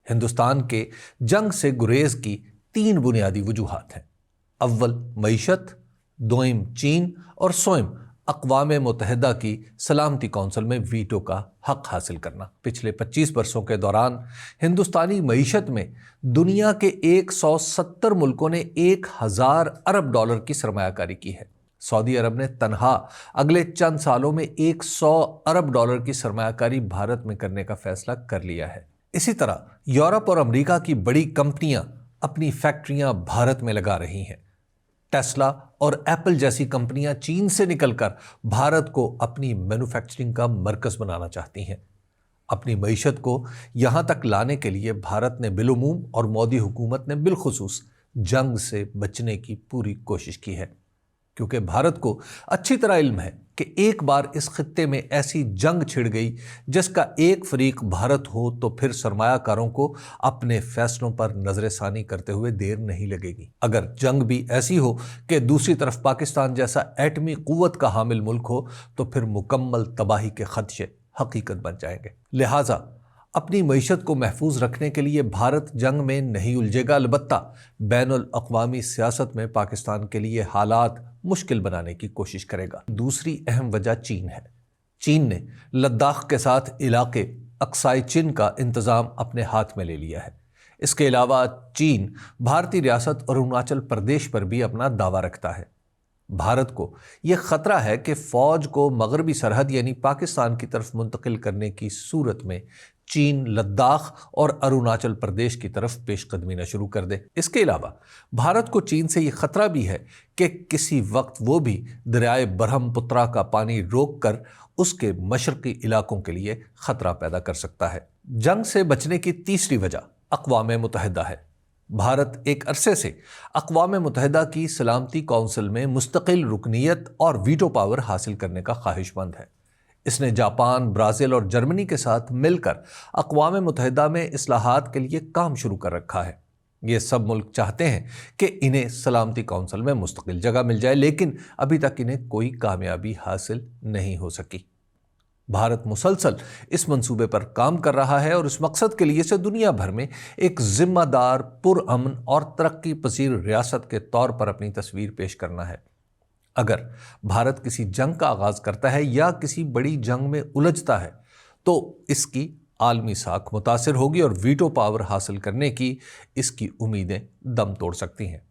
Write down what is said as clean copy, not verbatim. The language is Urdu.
ہندوستان کے جنگ سے گریز کی 3 بنیادی وجوہات ہیں۔ اول معیشت، دوئم چین اور سوئم اقوام متحدہ کی سلامتی کونسل میں ویٹو کا حق حاصل کرنا۔ پچھلے 25 برسوں کے دوران ہندوستانی معیشت میں دنیا کے 170 ملکوں نے 1000 ارب ڈالر کی سرمایہ کاری کی ہے۔ سعودی عرب نے تنہا اگلے چند سالوں میں 100 ارب ڈالر کی سرمایہ کاری بھارت میں کرنے کا فیصلہ کر لیا ہے۔ اسی طرح یورپ اور امریکہ کی بڑی کمپنیاں اپنی فیکٹریاں بھارت میں لگا رہی ہیں۔ ٹیسلا اور ایپل جیسی کمپنیاں چین سے نکل کر بھارت کو اپنی مینوفیکچرنگ کا مرکز بنانا چاہتی ہیں۔ اپنی معیشت کو یہاں تک لانے کے لیے بھارت نے بالعموم اور مودی حکومت نے بالخصوص جنگ سے بچنے کی پوری کوشش کی ہے، کیونکہ بھارت کو اچھی طرح علم ہے کہ ایک بار اس خطے میں ایسی جنگ چھڑ گئی جس کا ایک فریق بھارت ہو تو پھر سرمایہ کاروں کو اپنے فیصلوں پر نظر ثانی کرتے ہوئے دیر نہیں لگے گی۔ اگر جنگ بھی ایسی ہو کہ دوسری طرف پاکستان جیسا ایٹمی قوت کا حامل ملک ہو تو پھر مکمل تباہی کے خدشے حقیقت بن جائیں گے۔ لہٰذا اپنی معیشت کو محفوظ رکھنے کے لیے بھارت جنگ میں نہیں الجھے گا، البتہ بین الاقوامی سیاست میں پاکستان کے لیے حالات مشکل بنانے کی کوشش کرے گا۔ دوسری اہم وجہ چین ہے۔ چین نے لداخ کے ساتھ علاقے اقصائے چین کا انتظام اپنے ہاتھ میں لے لیا ہے۔ اس کے علاوہ چین بھارتی ریاست اروناچل پردیش پر بھی اپنا دعویٰ رکھتا ہے۔ بھارت کو یہ خطرہ ہے کہ فوج کو مغربی سرحد یعنی پاکستان کی طرف منتقل کرنے کی صورت میں چین لداخ اور اروناچل پردیش کی طرف پیش قدمی نہ شروع کر دے۔ اس کے علاوہ بھارت کو چین سے یہ خطرہ بھی ہے کہ کسی وقت وہ بھی دریائے برہم پترا کا پانی روک کر اس کے مشرقی علاقوں کے لیے خطرہ پیدا کر سکتا ہے۔ جنگ سے بچنے کی تیسری وجہ اقوام متحدہ ہے۔ بھارت ایک عرصے سے اقوام متحدہ کی سلامتی کونسل میں مستقل رکنیت اور ویٹو پاور حاصل کرنے کا خواہش مند ہے۔ اس نے جاپان، برازیل اور جرمنی کے ساتھ مل کر اقوام متحدہ میں اصلاحات کے لیے کام شروع کر رکھا ہے۔ یہ سب ملک چاہتے ہیں کہ انہیں سلامتی کونسل میں مستقل جگہ مل جائے، لیکن ابھی تک انہیں کوئی کامیابی حاصل نہیں ہو سکی۔ بھارت مسلسل اس منصوبے پر کام کر رہا ہے اور اس مقصد کے لیے اسے دنیا بھر میں ایک ذمہ دار، پرامن اور ترقی پذیر ریاست کے طور پر اپنی تصویر پیش کرنا ہے۔ اگر بھارت کسی جنگ کا آغاز کرتا ہے یا کسی بڑی جنگ میں الجھتا ہے تو اس کی عالمی ساکھ متاثر ہوگی اور ویٹو پاور حاصل کرنے کی اس کی امیدیں دم توڑ سکتی ہیں۔